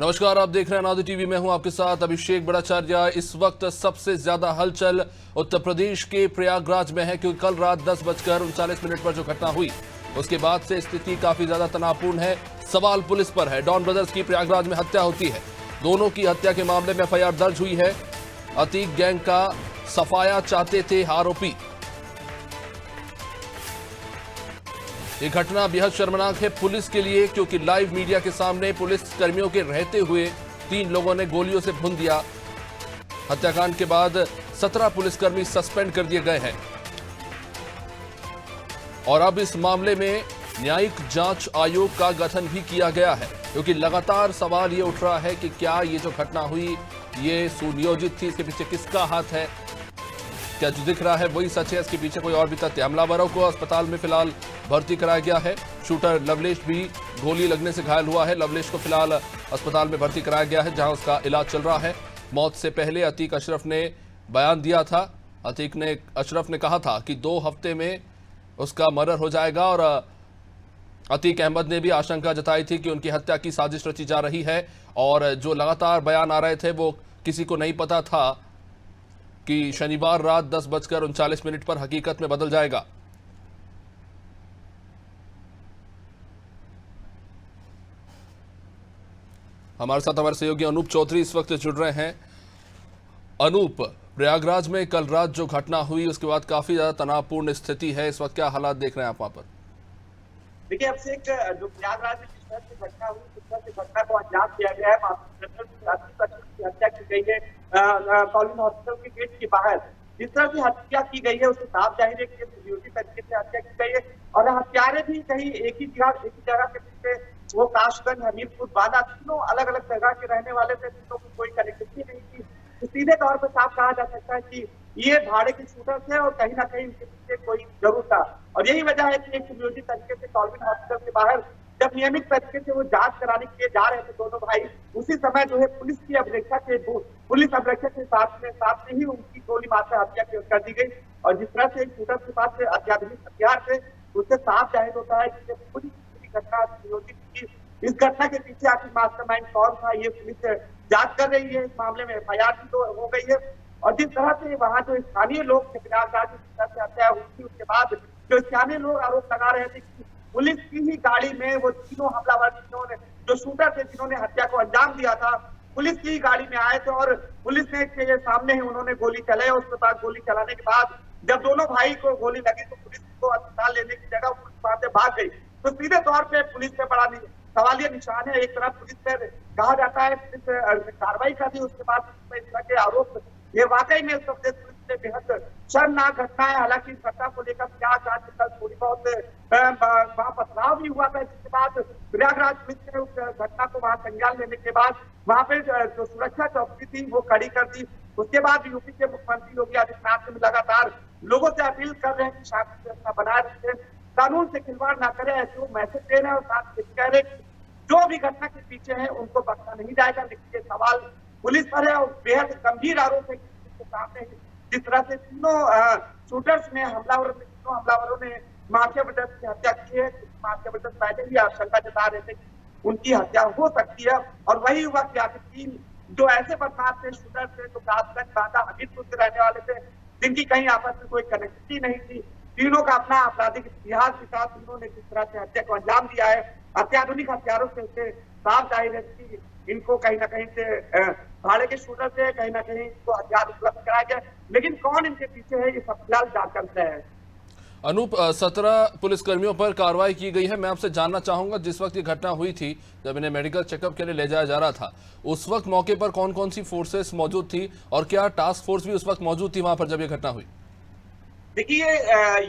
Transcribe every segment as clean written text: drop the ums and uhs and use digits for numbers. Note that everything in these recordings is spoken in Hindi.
नमस्कार, आप देख रहे हैं अनादि टीवी में हूं आपके साथ अभिषेक बड़ाचार्य। इस वक्त सबसे ज्यादा हलचल उत्तर प्रदेश के प्रयागराज में है, क्योंकि कल रात 10:39 पर जो घटना हुई उसके बाद से स्थिति काफी ज्यादा तनावपूर्ण है। सवाल पुलिस पर है। डॉन ब्रदर्स की प्रयागराज में हत्या होती है। दोनों की हत्या के मामले में एफआईआर दर्ज हुई है। अतीक गैंग का सफाया चाहते थे आरोपी। ये घटना बेहद शर्मनाक है पुलिस के लिए, क्योंकि लाइव मीडिया के सामने पुलिस कर्मियों के रहते हुए 3 लोगों ने गोलियों से भून दिया। हत्याकांड के बाद 17 पुलिसकर्मी सस्पेंड कर दिए गए हैं और अब इस मामले में न्यायिक जांच आयोग का गठन भी किया गया है, क्योंकि लगातार सवाल ये उठ रहा है कि क्या ये जो घटना हुई ये सुनियोजित थी, इसके पीछे किसका हाथ है, क्या जो दिख रहा है वही सच है, इसके पीछे कोई और भी तथ्य। हमलावरों को अस्पताल में फिलहाल भर्ती कराया गया है। शूटर लवलेश भी गोली लगने से घायल हुआ है। लवलेश को फिलहाल अस्पताल में भर्ती कराया गया है, जहां उसका इलाज चल रहा है। मौत से पहले अतीक अशरफ ने बयान दिया था। अशरफ ने कहा था कि 2 हफ्ते में उसका मर्डर हो जाएगा, और अतीक अहमद ने भी आशंका जताई थी कि उनकी हत्या की साजिश रची जा रही है। और जो लगातार बयान आ रहे थे वो किसी को नहीं पता था कि शनिवार रात 10:39 पर हकीकत में बदल जाएगा। हमारे साथ हमारे सहयोगी अनूप चौधरी इस वक्त जुड़ रहे हैं। अनूप, प्रयागराज में कल रात जो घटना हुई उसके बाद काफी ज्यादा तनावपूर्ण स्थिति है, इस वक्त क्या हालात देख रहे हैं आप वहां पर? देखिए, अब से जो प्रयागराज में जिस तरह से घटना हुई, जिस तरह से घटना को अंजाम दिया गया है, की हत्या की गई है कॉलिन हॉस्पिटल के गेट के बाहर, जिस तरह से हत्या की गई है उससे साफ जाहिर है कि सुनियोजित तरीके से हत्या की गई है। और हत्यारे भी कहीं एक ही जगह के पीछे, वो काशगंज, हमीरपुर, बांदा, तीनों अलग अलग जगह के रहने वाले थे, तीनों की कोई कनेक्टिविटी नहीं थी। तो सीधे तौर पर साफ कहा जा सकता है कि ये भाड़े के शूटर थे और कहीं ना कहीं इनके पीछे कोई जरूर था। और यही वजह है कि एक सुनियोजित तरीके से कॉलिन हॉस्पिटल के बाहर जब नियमित तरीके से वो जांच कराने के लिए जा रहे थे दोनों भाई, उसी समय जो है पुलिस अभिरक्षा के साथ में ही उनकी गोली मारकर हत्या कर दी गई। और जिस तरह से शूटर के पास अत्याधुनिक हथियार थे, उससे साफ जाहिर होता है कि पूरी घटना सुनियोजित थी। इस घटना के पीछे आखिर मास्टरमाइंड कौन था, ये पुलिस जांच कर रही है। इस मामले में एफआईआर भी तो हो गई है। और जिस तरह से वहाँ जो स्थानीय लोग प्रयागराज से हत्या हुई, उसके बाद जो स्थानीय लोग आरोप लगा रहे थे कि पुलिस की ही गाड़ी में वो तीनों हमलावर, जिन्होंने जो शूटर थे, जिन्होंने हत्या को अंजाम दिया था, पुलिस की ही गाड़ी में आए थे और पुलिस के सामने ही उन्होंने गोली चलाई। उसके बाद गोली चलाने के बाद जब दोनों भाई को गोली लगी तो पुलिस को अस्पताल लेने की जगह पुलिस वहां से भाग गई। तो सीधे तौर पे पुलिस पे बड़ा सवालिया निशान है। एक तरफ पुलिस पे कहा जाता है पुलिस कार्रवाई कर दी, उसके बाद इस तरह के आरोप, ये वाकई में उत्तर प्रदेश पुलिस से बेहद शर्मनाक घटना है। हालांकि इस घटना को लेकर थोड़ी बहुत वहाँ पथराव भी हुआ था, जिसके बाद प्रयागराज पुलिस ने उस घटना को वहाँ संज्ञान लेने के बाद वहाँ पे जो सुरक्षा चौकी थी वो खड़ी कर दी। उसके बाद यूपी के मुख्यमंत्री योगी आदित्यनाथ ने लगातार लोगों से अपील कर रहे हैं कि शांति व्यवस्था बनाए रखें, कानून से खिलवाड़ ना करें, ऐसे वो मैसेज दे रहे हैं। और साथ ही कह रहे जो भी घटना के पीछे है उनको बख्शा नहीं जाएगा। लेकिन ये सवाल पुलिस पर है और बेहद गंभीर आरोप है कि सामने जिस तरह से तीनों शूटर्स ने तीनों हमलावरों ने माफिया ब्रदर्स की हत्या की है। माफिया ब्रदर्स पहले भी आशंका जता रहे थे कि उनकी हत्या हो सकती है। और वही हुआ कि आखिर 3 जो ऐसे बदमाश थे, शूटर थे, जो कासगंज, बांदा, हमीरपुर के रहने वाले थे, जिनकी कहीं आपस में कोई कनेक्टिविटी नहीं थी, तीनों का अपना आपराधिक इतिहास के साथ तीनों ने जिस तरह से हत्या को अंजाम दिया है, अत्याधुनिक हथियारों से साफ जाहिर है कि इनको कहीं ना कहीं से भाड़े के शूटर से कहीं ना कहीं इनको हथियार उपलब्ध कराया गया। लेकिन कौन इनके पीछे है, ये सब फिलहाल जांच कर रहे हैं। अनूप, 17 पुलिसकर्मियों पर कार्रवाई की गई है। मैं आपसे जानना चाहूंगा, जिस वक्त ये घटना हुई थी, जब इन्हें मेडिकल चेकअप के लिए ले जाया जा रहा था, उस वक्त मौके पर कौन कौन सी फोर्सेस मौजूद थी और क्या टास्क फोर्स भी उस वक्त मौजूद थी वहां पर जब ये घटना हुई? देखिए,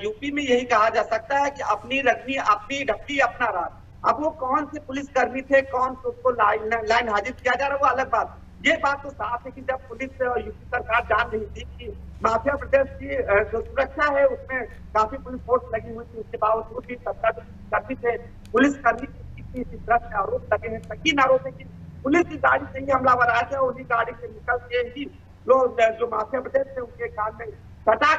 यूपी में यही कहा जा सकता है कि अपनी रखनी अपनी ढप्पी अपना राज। अब वो कौन से पुलिसकर्मी थे, कौन से उसको लाइन हाजिर किया जा रहा है, वो अलग बात। ये बात तो साफ है कि जब पुलिस और यूपी सरकार जान रही थी कि माफिया प्रदेश की जो सुरक्षा है उसमें काफी पुलिस फोर्स लगी हुई थी, उसके बावजूद भी 17 कर्मी थे पुलिसकर्मी की इस तरह से आरोप लगे हैं। संगीन आरोप है कि पुलिस की गाड़ी से ही हमलावर आए थे, उन्हीं गाड़ी से निकल के ही लोग जो माफिया प्रदेश थे उनके कान में सटा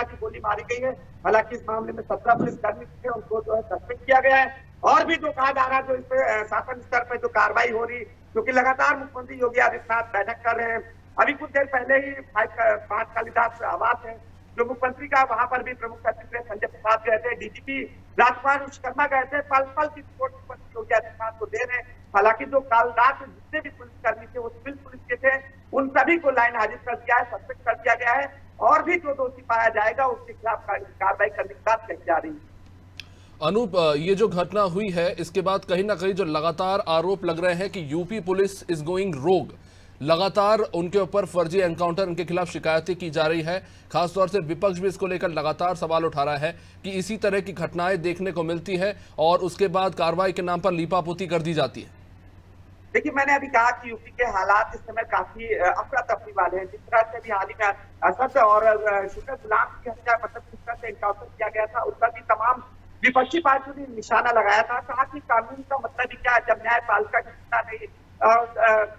के गोली मारी गई है। हालांकि इस मामले में 17 पुलिसकर्मी थे, उनको जो है सस्पेंड किया गया है। और भी जो कहा जा रहा है, जो इस पे शासन स्तर पर जो कार्रवाई हो रही क्योंकि लगातार मुख्यमंत्री योगी आदित्यनाथ बैठक कर रहे हैं। अभी कुछ देर पहले ही 5 कालिदास आवास है जो मुख्यमंत्री का, वहां पर भी प्रमुख सचिव संजय प्रसाद गए थे, डीजीपी राजकुमार विश्वकर्मा गए थे, पल पल की रिपोर्ट मुख्यमंत्री योगी आदित्यनाथ को दे रहे हैं। हालांकि जो कल रात जितने भी पुलिसकर्मी थे वो सिविल पुलिस के थे, उन सभी को लाइन हाजिर कर दिया है, सस्पेंड कर दिया गया है और भी जो दोषी पाया जाएगा उसके खिलाफ कार्रवाई करने की बात कही जा रही है। अनूप, ये जो घटना हुई है इसके बाद कहीं ना कहीं जो लगातार आरोप लग रहे हैं कि यूपी पुलिस इज गोइंग रोग, लगातार उनके ऊपर फर्जी एनकाउंटर, उनके खिलाफ शिकायतें की जा रही है। खासतौर से विपक्ष भी इसको लेकर लगातार सवाल उठा रहा है कि इसी तरह की घटनाएं देखने को मिलती है और उसके बाद कार्रवाई के नाम पर लीपापोती कर दी जाती है। देखिए, मैंने अभी कहा कि यूपी के हालात इस समय काफी अफरा तफरी वाले हैं। जिस तरह से अभी हाल ही में असद और शुगर गुलाम की हत्या, मतलब जिस तरह से एनकाउंटर किया गया था, उस पर भी तमाम विपक्षी पार्टियों ने निशाना लगाया था। कहा कि कानून का मतलब ही क्या है जब न्यायपालिका की चिंता नहीं,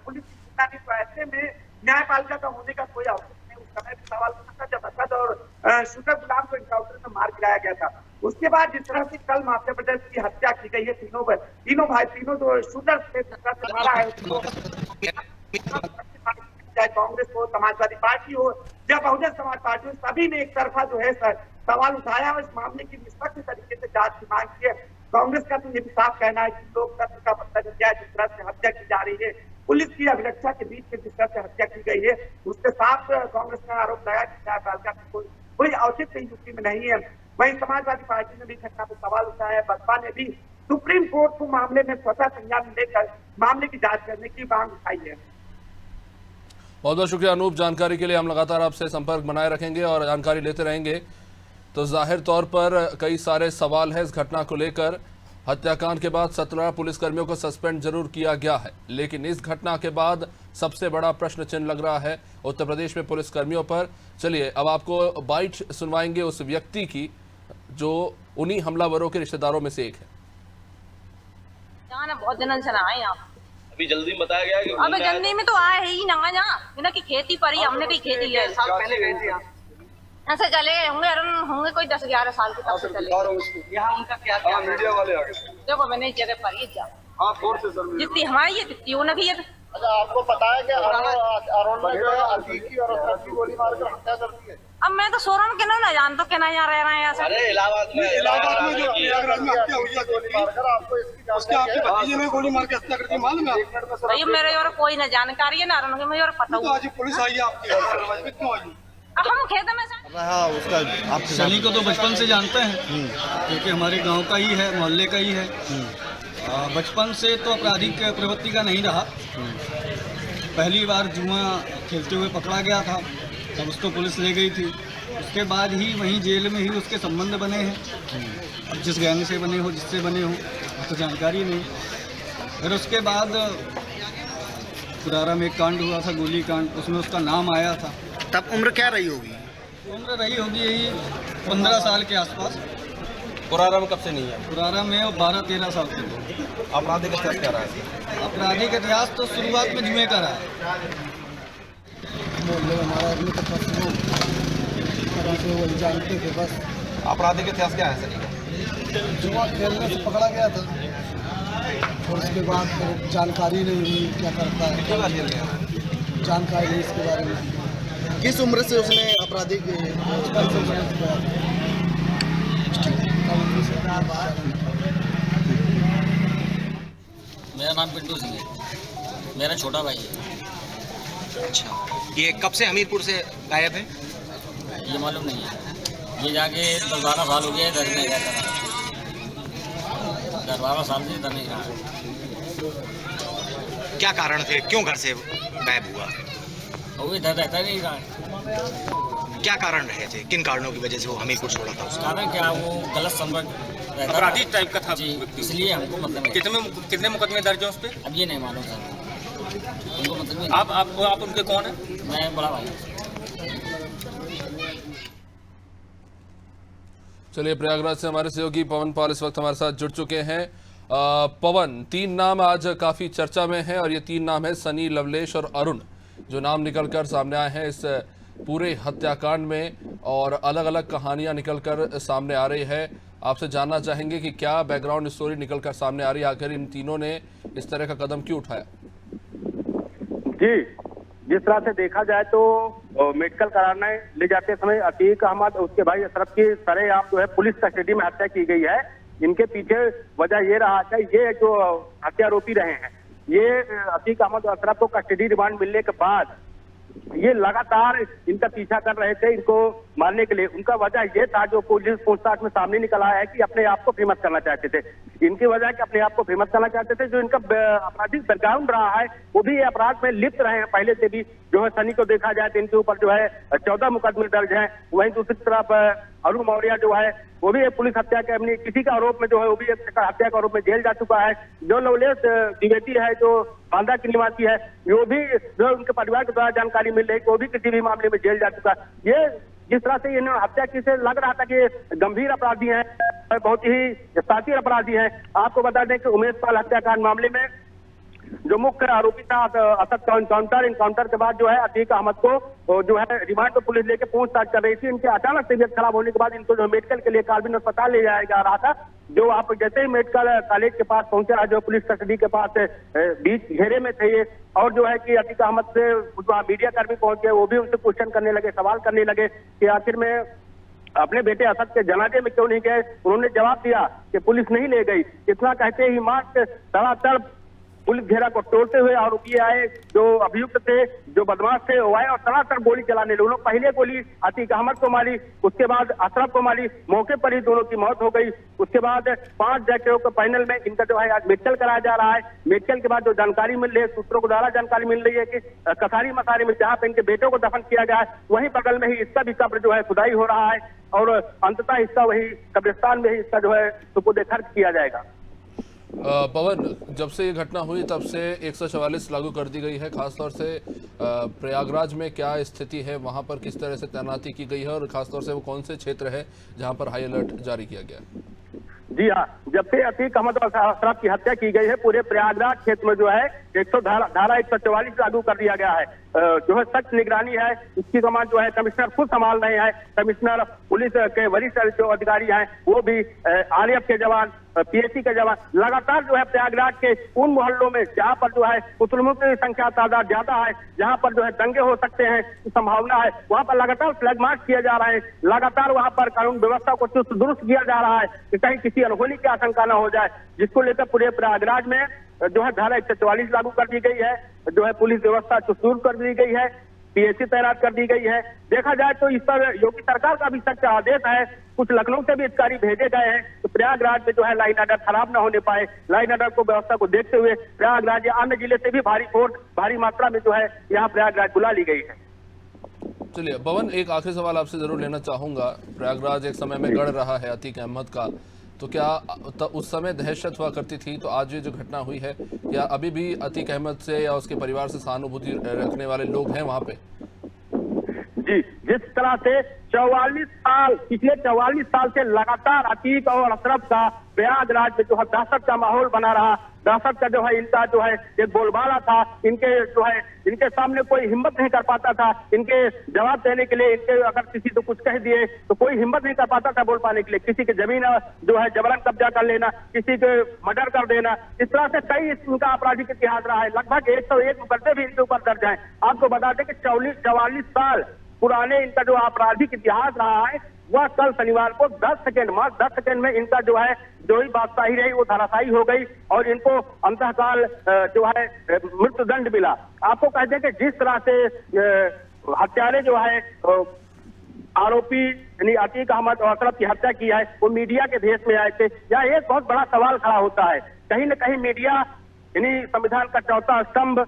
पुलिस की चिंता नहीं, तो ऐसे में न्यायपालिका का होने का कोई अवसर नहीं। उस समय भी सवाल उठा था जब असद और शुगर गुलाम को एनकाउंटर में मार गिराया गया था। उसके बाद जिस तरह से कल मध्य प्रदेश की हत्या की गई है, तीनों भाई, तीनों जो शूटर थे, जिस तरह से मारा है, चाहे कांग्रेस हो, समाजवादी पार्टी हो या बहुजन समाज पार्टी हो, सभी ने एक तरफा जो है सवाल उठाया और इस मामले की निष्पक्ष तरीके से जांच की मांग की है। कांग्रेस का तो ये भी साफ कहना है कि लोकतंत्र का मतलब क्या है, जिस तरह से हत्या की जा रही है, पुलिस की अभिरक्षा के बीच में जिस तरह से हत्या की गई है, उससे साफ कांग्रेस ने आरोप लगाया कि न्यायपालिका में कोई औचित्य यूपी में नहीं है। वहीं समाजवादी पार्टी ने भी घटना पर सवाल उठाया है। बसपा ने भी सुप्रीम कोर्ट को मामले में स्वतः संज्ञान लेकर मामले की जांच करने की मांग उठाई है। बहुत बहुत शुक्रिया अनूप, जानकारी के लिए। हम लगातार आपसे संपर्क बनाए रखेंगे और जानकारी लेते रहेंगे। तो जाहिर तौर पर कई सारे सवाल हैं इस घटना को लेकर। हत्याकांड के बाद 17 पुलिसकर्मियों को सस्पेंड जरूर किया गया है, लेकिन इस घटना के बाद सबसे बड़ा प्रश्न चिन्ह लग रहा है उत्तर प्रदेश में पुलिसकर्मियों पर। चलिए अब आपको बाइट सुनवाएंगे उस व्यक्ति की जो उन्हीं हमलावरों के रिश्तेदारों में से एक है। बहुत दिनों से ना आए आप, अभी जल्दी बताया गया कि अब जल्दी में तो आए ही ना यहाँ की खेती पर ही हमने भी खेती लिया। साल पहले गए थे आप? ऐसे चले गए होंगे कोई 10-11 साल के, तब से चले। यहाँ उनका क्या मीडिया वाले आ गए। देखो मैंने इस जगह पर ही जा, हाँ फोर से सर जितनी हमारी है तितनी वो नहीं है। अच्छा, आपको पता है कि अरुण ने जो है अतीक की और असद की गोली मारकर हत्या कर दी है? अब मैं तो सोरम के ना जान तो कहना यहाँ रह रहे हैं ऐसा। अरे इलाहाबाद में जो प्रयागराज में हत्या हुई है गोली मारकर, आपको इसकी जानकारी है? भतीजे ने गोली मार के हत्या कर दी, मालूम है? भाई मेरे और कोई ना जानकारी है ना अरुण की, मुझे और पता तो आज पुलिस आई है आपकी, क्यों आई? अब हम खेत में उसका आप सनी को तो बचपन से जानते हैं क्योंकि हमारे गांव का ही है, मोहल्ले का ही है। बचपन से तो आपराधिक प्रवृत्ति का नहीं रहा। पहली बार जुआ खेलते हुए पकड़ा गया था, तब उसको पुलिस ले गई थी। उसके बाद ही वहीं जेल में ही उसके संबंध बने हैं। अब जिस गैंग से बने हो, जिससे बने हो तो जानकारी नहीं। फिर उसके बाद पुरारा में एक कांड हुआ था, गोली कांड, उसमें उसका नाम आया था। तब उम्र क्या रही होगी? उम्र रही होगी यही 15 साल के आसपास। पुराना में कब से नहीं है? पुरारा में 12-13 साल के थे। आपराधिक इतिहास क्या रहा है? आपराधिक इतिहास तो शुरुआत में जुए का रहा है। मोहल्ले में हमारा आदमी तो तरह से वही जानते थे बस। आपराधिक इतिहास क्या है सर? जुआ खेलने से पकड़ा गया था और उसके बाद फिर जानकारी नहीं हुई क्या करता है, कितनी बार जेल गया? जानकारी नहीं इसके बारे में। किस उम्र से उसने आपराधिक? मेरा नाम पिंटू सिंह है, मेरा छोटा भाई है। अच्छा, ये कब से हमीरपुर से गायब है? ये मालूम नहीं है। ये जाके 10-12 साल हो गया इधर नहीं रहता, 10-12 साल से इधर नहीं रहा। क्या कारण थे, क्यों घर से गायब हुआ? वो इधर रहता नहीं रहा। क्या कारण रहे थे, किन कारणों की वजह से वो हमीरपुर छोड़ा था उसका? कारण क्या, वो गलत संपर्क रहता, अपराधिक टाइप का था जी, इसलिए हमको मतलब कितने मुकदमे दर्ज हैं उस पर? अब ये नहीं मालूम सर, उनको मतलब आप उनके कौन है? मैं बड़ा भाई। चलिए प्रयागराज से हमारे सहयोगी पवन पाल इस वक्त हमारे साथ जुड़ चुके हैं। पवन, 3 नाम आज काफी चर्चा में हैं और ये 3 नाम है सनी, लवलेश और अरुण, जो नाम निकलकर सामने आए हैं इस पूरे हत्याकांड में और अलग अलग कहानियां निकलकर सामने आ रही है। आपसे जानना चाहेंगे कि क्या बैकग्राउंड स्टोरी निकलकर सामने आ रही है, आखिर इन तीनों ने इस तरह का कदम क्यों उठाया? जी, जिस तरह से देखा जाए तो मेडिकल कराने ले जाते समय अतीक अहमद और उसके भाई अशरफ की सरेआम जो है पुलिस कस्टडी में हत्या की गई है। इनके पीछे वजह ये रहा कि ये जो हत्यारोपी रहे हैं, ये अतीक अहमद और अशरफ को कस्टडी रिमांड मिलने के बाद ये लगातार इनका पीछा कर रहे थे इनको मारने के लिए। उनका वजह ये था, जो पुलिस पूछताछ में सामने निकल आया है, कि अपने आप को फेमस करना चाहते थे। इनकी वजह कि अपने आप को फेमस करना चाहते थे। जो इनका आपराधिक बैकग्राउंड रहा है वो भी अपराध में लिप्त रहे हैं पहले से भी। जो है सनी को देखा जाए तो इनके ऊपर जो है 14 मुकदमे दर्ज हैं। वहीं दूसरी तरफ अरुण मौर्य जो है वो भी एक पुलिस हत्या के अपनी किसी का आरोप में जो है वो भी एक हत्या के आरोप में जेल जा चुका है। जो लवलेश द्विवेदी है जो बांदा की निवासी है, वो भी जो उनके परिवार के द्वारा जानकारी मिल रही है वो भी किसी भी मामले में जेल जा चुका है। ये जिस तरह से इन्होंने हत्या की से लग रहा था कि गंभीर अपराधी हैं, बहुत ही शातिर अपराधी हैं। आपको बता दें कि उमेश पाल हत्याकांड मामले में जो मुख्य आरोपी था असद का इनकाउंटर के बाद जो है अतीक अहमद को जो है रिमांड पर पुलिस लेके पूछताछ कर रही थी। इनके अचानक तबीयत खराब होने के बाद इनको जो मेडिकल के लिए कार्बिन अस्पताल ले जाया जा रहा था। जो आप जैसे ही मेडिकल कॉलेज के पास पहुंचा, जो पुलिस कस्टडी के पास बीच घेरे में थे ये, और जो है कि अतीक अहमद से मीडिया कर्मी पहुंचे, वो भी उनसे क्वेश्चन करने लगे, सवाल करने लगे कि आखिर में अपने बेटे असद के जनाजे में क्यों नहीं गए। उन्होंने जवाब दिया कि पुलिस नहीं ले गई। इतना कहते ही मार्च तड़ातड़ पुलिस घेरा को तोड़ते हुए आरोपी आए, जो अभियुक्त थे, जो बदमाश थे, वो आए और तड़ातड़ गोली चलाने लगे। लोग पहले गोली अतीक अहमद को मारी, उसके बाद अशरफ को मारी। मौके पर ही दोनों की मौत हो गई। उसके बाद 5 डॉक्टरों के पैनल में इनका जो है आज मेडिकल कराया जा रहा है। मेडिकल के बाद जो जानकारी मिल रही है, सूत्रों को द्वारा जानकारी मिल रही है कि कसारी मसारी में जहाँ पे इनके बेटों को दफन किया गया है, वहीं बगल में ही इसका भी कब्र जो है खुदाई हो रहा है और अंततः इसका वही कब्रिस्तान में ही इसका जो है सुपुर्द खर्च किया जाएगा। पवन, जब से ये घटना हुई तब से 144 लागू कर दी गई है। खासतौर से प्रयागराज में क्या स्थिति है, वहां पर किस तरह से तैनाती की गई है और खासतौर से वो कौन से क्षेत्र है जहां पर हाई अलर्ट जारी किया गया है? जी हाँ, जब से अतीक अहमद और अशरफ की हत्या की गई है, पूरे प्रयागराज क्षेत्र में जो है धारा 144 लागू कर दिया गया है। जो है सख्त निगरानी है। इसकी कमान जो है कमिश्नर खुद संभाल रहे हैं। कमिश्नर, पुलिस के वरिष्ठ जो अधिकारी हैं वो भी, आरएएफ के जवान, पीएसी के जवान लगातार जो है प्रयागराज के उन मोहल्लों में जहाँ पर जो है मुसलमानों की संख्या तादाद ज्यादा है, जहाँ पर जो है दंगे हो सकते हैं संभावना है, वहाँ पर लगातार फ्लैग मार्च किया जा रहा है। लगातार वहाँ पर कानून व्यवस्था को चुस्त दुरुस्त किया जा रहा है कि कहीं किसी अनहोनी की आशंका न हो जाए, जिसको लेकर पूरे प्रयागराज में जो है धारा 144 लागू कर दी गई है। जो है पुलिस व्यवस्था चुस्त दुरुस्त कर दी गई है, पीएसी तैनात कर दी गई है। देखा जाए तो इस पर योगी सरकार का भी सख्त आदेश है। कुछ लखनऊ से भी अधिकारी भेजे गए हैं तो प्रयागराज में जो है लाइन ऑर्डर खराब न होने पाए, लाइन ऑर्डर को व्यवस्था को देखते हुए प्रयागराज या अन्य जिले से भी भारी फोर्स, भारी मात्रा में जो है यहाँ प्रयागराज बुला ली गई है। चलिए पवन, एक आखिरी सवाल आपसे जरूर लेना चाहूंगा। प्रयागराज एक समय में गढ़ रहा है अतीक अहमद का, तो क्या उस समय दहशत हुआ करती थी, तो आज ये जो घटना हुई है, या अभी भी अतीक अहमद से या उसके परिवार से सहानुभूति रखने वाले लोग हैं वहां पे? जी, जिस तरह से 44 साल, पिछले 44 साल से लगातार अतीक और अशरफ का प्रयागराज में जो है दहशत का माहौल बना रहा, दहशत का जो है इनका जो है एक बोलबाला था। इनके जो है इनके सामने कोई हिम्मत नहीं कर पाता था इनके जवाब देने के लिए। इनके अगर किसी तो कुछ कह दिए तो कोई हिम्मत नहीं कर पाता था बोल पाने के लिए। किसी की जमीन जो है जबरन कब्जा कर लेना, किसी के मर्डर कर देना, इस तरह से कई इनका आपराधिक इतिहास रहा है। लगभग 101 मुकदमे भी इनके ऊपर दर्ज हैं। आपको बता दें कि 44 साल पुराने इनका जो आपराधिक इतिहास रहा है, वह कल शनिवार को 10 सेकेंड में इनका जो है जो ही बादशाही रही वो धराशायी हो गई और इनको अंतकाल जो है मृत्युदंड मिला। आपको कहते हैं कि जिस तरह से हत्यारे जो है आरोपी यानी अतीक अहमद और अशरफ की हत्या की है, वो मीडिया के भेष में आए थे। यहाँ एक बहुत बड़ा सवाल खड़ा होता है, कहीं न कहीं मीडिया यानी संविधान का चौथा स्तंभ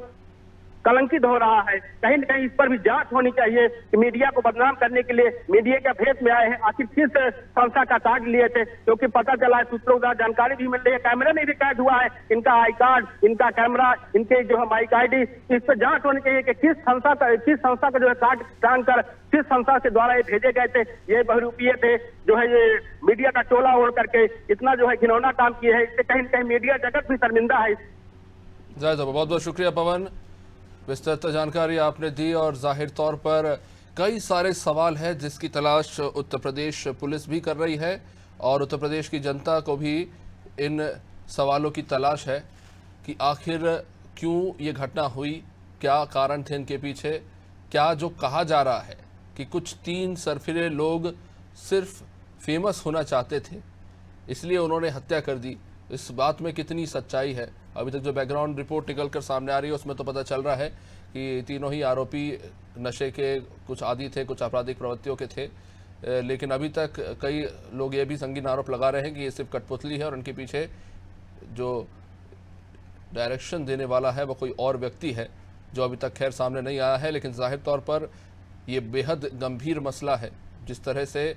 कलंकित हो रहा है। कहीं न कहीं इस पर भी जांच होनी चाहिए कि मीडिया को बदनाम करने के लिए मीडिया के भेष में आए हैं, आखिर किस संस्था का कार्ड लिए थे, क्योंकि पता चला है, सूत्रों द्वारा जानकारी भी मिल रही है, कैमरे में भी कैद हुआ है इनका आई कार्ड, इनका कैमरा, इनके जो है माइक आईडी। इस पर जांच होनी चाहिए कि किस संस्था का जो है कार्ड टांग कर किस संस्था के द्वारा ये भेजे गए थे। ये बहुरूपीय थे जो है ये मीडिया का टोला ओढ़ करके इतना जो है घिनौना काम किए हैं। इससे कहीं न कहीं मीडिया जगत भी शर्मिंदा है। बहुत बहुत शुक्रिया पवन, विस्तृत जानकारी आपने दी और जाहिर तौर पर कई सारे सवाल हैं जिसकी तलाश उत्तर प्रदेश पुलिस भी कर रही है और उत्तर प्रदेश की जनता को भी इन सवालों की तलाश है कि आखिर क्यों ये घटना हुई, क्या कारण थे इनके पीछे? क्या जो कहा जा रहा है कि कुछ 3 सरफिरे लोग सिर्फ फेमस होना चाहते थे इसलिए उन्होंने हत्या कर दी, इस बात में कितनी सच्चाई है? अभी तक जो बैकग्राउंड रिपोर्ट निकल कर सामने आ रही है उसमें तो पता चल रहा है कि तीनों ही आरोपी नशे के कुछ आदी थे, कुछ आपराधिक प्रवृत्तियों के थे, लेकिन अभी तक कई लोग ये भी संगीन आरोप लगा रहे हैं कि ये सिर्फ कठपुतली है और उनके पीछे जो डायरेक्शन देने वाला है वो कोई और व्यक्ति है, जो अभी तक खैर सामने नहीं आया है। लेकिन जाहिर तौर पर ये बेहद गंभीर मसला है। जिस तरह से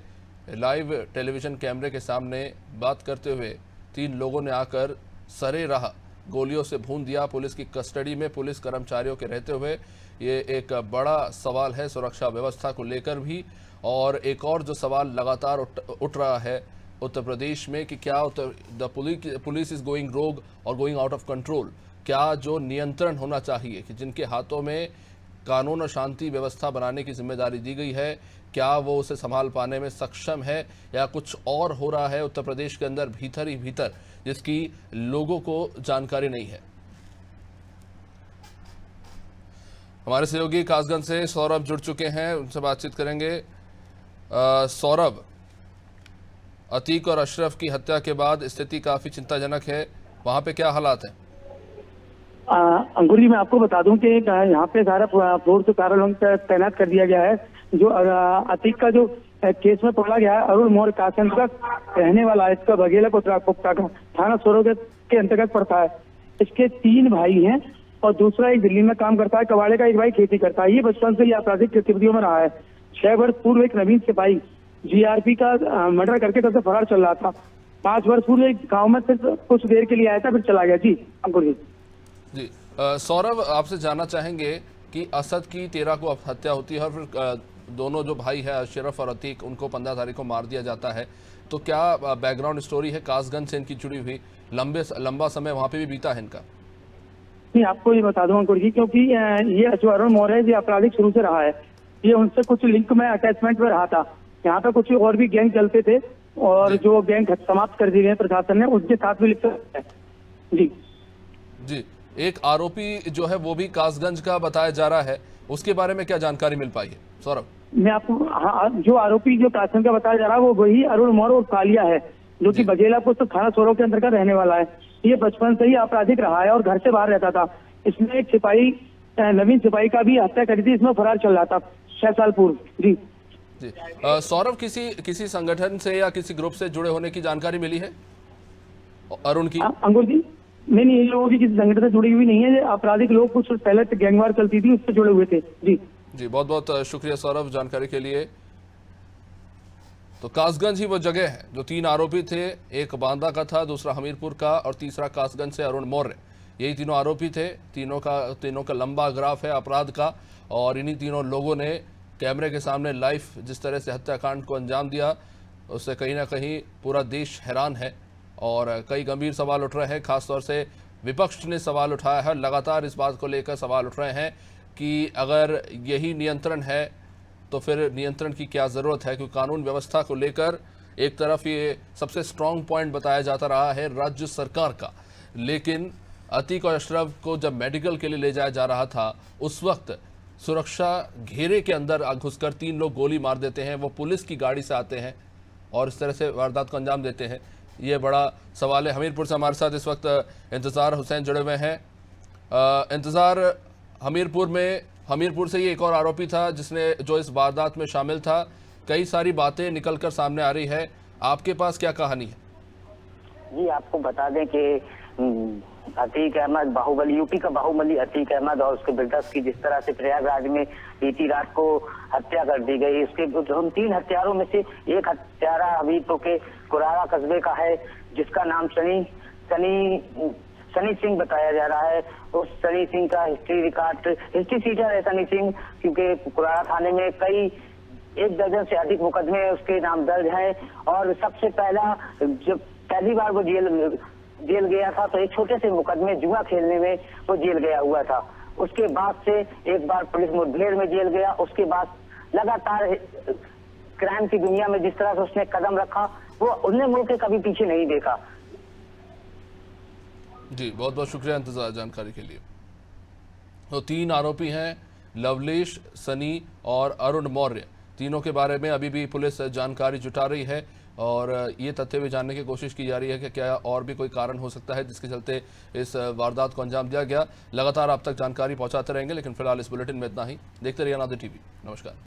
लाइव टेलीविजन कैमरे के सामने बात करते हुए 3 लोगों ने आकर सरे राह गोलियों से भून दिया पुलिस की कस्टडी में पुलिस कर्मचारियों के रहते हुए, ये एक बड़ा सवाल है सुरक्षा व्यवस्था को लेकर भी। और एक और जो सवाल लगातार उठ रहा है उत्तर प्रदेश में कि क्या द पुलिस इज गोइंग रोग और गोइंग आउट ऑफ कंट्रोल, क्या जो नियंत्रण होना चाहिए कि जिनके हाथों में कानून और शांति व्यवस्था बनाने की जिम्मेदारी दी गई है, क्या वो उसे संभाल पाने में सक्षम है या कुछ और हो रहा है उत्तर प्रदेश के अंदर भीतर ही भीतर जिसकी लोगों को जानकारी नहीं है। हमारे सहयोगी कासगंज से सौरभ जुड़ चुके हैं, उनसे बातचीत करेंगे। सौरभ, अतीक और अशरफ की हत्या के बाद स्थिति काफी चिंताजनक है, वहां पे क्या हालात हैं? अंकुर जी, मैं आपको बता दूं कि यहाँ पे सारा फोर्स कार्यालय तैनात कर दिया गया है। जो अतीक का जो केस में पकड़ा गया है, अरुण मौर्य कासगंज का रहने वाला है, इसका बघेला पुत्रा का थाना सोरो के अंतर्गत पड़ता है। इसके 3 भाई हैं और दूसरा एक दिल्ली में काम करता है, कबाड़े का एक भाई खेती करता है। ये बचपन से ही आपराधिक गतिविधियों में रहा है। 6 वर्ष पूर्व एक नवीन सिपाही जीआरपी का मर्डर करके तब से फरार चल रहा था। 5 वर्ष पूर्व एक गाँव में सिर्फ कुछ देर के लिए आया था, फिर चला गया। जी अंकुर जी। सौरभ, आपसे जानना चाहेंगे कि असद की 13 को हत्या होती है और फिर दोनों जो भाई है अशरफ और अतीक, उनको 15 तारीख को मार दिया जाता है, तो क्या बैकग्राउंड स्टोरी है कासगंज से इनकी जुड़ी हुई? लंबा समय वहां पे भी बीता है इनका? नहीं, आपको ये बता दूं अंकुर जी, क्योंकि ये जो अरुण मौर्य है ये आपराधिक शुरू से रहा है। ये उनसे कुछ लिंक में अटैचमेंट में रहा था। यहाँ पे कुछ और भी गैंग चलते थे और जो गैंग समाप्त कर दी गए प्रशासन ने, उसके साथ भी लिखा है। जी, एक आरोपी जो है वो भी कासगंज का बताया जा रहा है, उसके बारे में क्या जानकारी मिल पाई है सौरभ? मैं आपको जो आरोपी जो कासगंज का बताया जा रहा है वो वही अरुण मौर्य और कालिया है, जो कि बघेला पुत्र थाना सोरो के अंतर्गत रहने वाला है। ये बचपन से ही आपराधिक रहा है और घर से बाहर रहता था। इसमें एक सिपाही, नवीन सिपाही का भी हत्या करी थी, इसमें फरार चल रहा था 6 साल पूर्व। जी सौरभ, किसी संगठन से या किसी ग्रुप से जुड़े होने की जानकारी मिली है अरुण की? अंकुर जी, नहीं, इन लोगों की किसी संगठन से जुड़ी हुई नहीं है। आपराधिक लोग कुछ पहले गैंगवार चलती थी, उससे जुड़े हुए थे। जी बहुत बहुत शुक्रिया सौरभ जानकारी के लिए। तो कासगंज ही वो जगह है जो 3 आरोपी थे, एक बांदा का था, दूसरा हमीरपुर का और तीसरा कासगंज से अरुण मौर्य। यही तीनों आरोपी थे। तीनों का लंबा ग्राफ है अपराध का और इन्हीं तीनों लोगों ने कैमरे के सामने लाइव जिस तरह से हत्याकांड को अंजाम दिया, उससे कहीं ना कहीं पूरा देश हैरान है और कई गंभीर सवाल उठ रहे हैं। खासतौर से विपक्ष ने सवाल उठाया है, लगातार इस बात को लेकर सवाल उठ रहे हैं कि अगर यही नियंत्रण है तो फिर नियंत्रण की क्या ज़रूरत है, क्योंकि कानून व्यवस्था को लेकर एक तरफ ये सबसे स्ट्रॉन्ग पॉइंट बताया जाता रहा है राज्य सरकार का, लेकिन अतीक और अशरफ को जब मेडिकल के लिए ले जाया जा रहा था उस वक्त सुरक्षा घेरे के अंदर घुसकर 3 लोग गोली मार देते हैं, वो पुलिस की गाड़ी से आते हैं और इस तरह से वारदात को अंजाम देते हैं। ये बड़ा सवाल है। हमीरपुर से हमारे साथ इस वक्त इंतज़ार हुसैन जुड़े हुए हैं। इंतज़ार, हमीरपुर से ही एक और आरोपी था जो इस वारदात में शामिल था। कई सारी बातें निकलकर सामने आ रही है, आपके पास क्या कहानी है? जी, आपको बता दें कि अतीक अहमद बाहुबली, यूपी का बाहुबली अतीक अहमद और उसके ब्रदर्स की जिस तरह से प्रयागराज में बीती रात को हत्या कर दी गई, उसके हम 3 हत्यारों में से एक हत्यारा हमीरपुर के कुरारा कस्बे का है, जिसका नाम सनी सिंह बताया जा रहा है। उस सनी सिंह का हिस्ट्री सीटर है सनी सिंह, क्योंकि कुरारा थाने में कई 1 दर्जन से अधिक मुकदमे उसके नाम दर्ज है। और सबसे पहला जब पहली बार वो जेल गया था तो एक छोटे से मुकदमे जुआ खेलने में वो जेल गया हुआ था। उसके बाद से एक बार पुलिस मुठभेड़ में जेल गया। उसके बाद लगातार क्राइम की दुनिया में जिस तरह से उसने कदम रखा, वो उन्हें मुल्क के कभी पीछे नहीं देखा। जी बहुत बहुत शुक्रिया इंतजार जानकारी के लिए। तो 3 आरोपी हैं, लवलेश, सनी और अरुण मौर्य। तीनों के बारे में अभी भी पुलिस जानकारी जुटा रही है और ये तथ्य भी जानने की कोशिश की जा रही है कि क्या और भी कोई कारण हो सकता है जिसके चलते इस वारदात को अंजाम दिया गया। लगातार आप तक जानकारी पहुंचाते रहेंगे, लेकिन फिलहाल इस बुलेटिन में इतना ही। देखते रहिए अनादि टीवी। नमस्कार।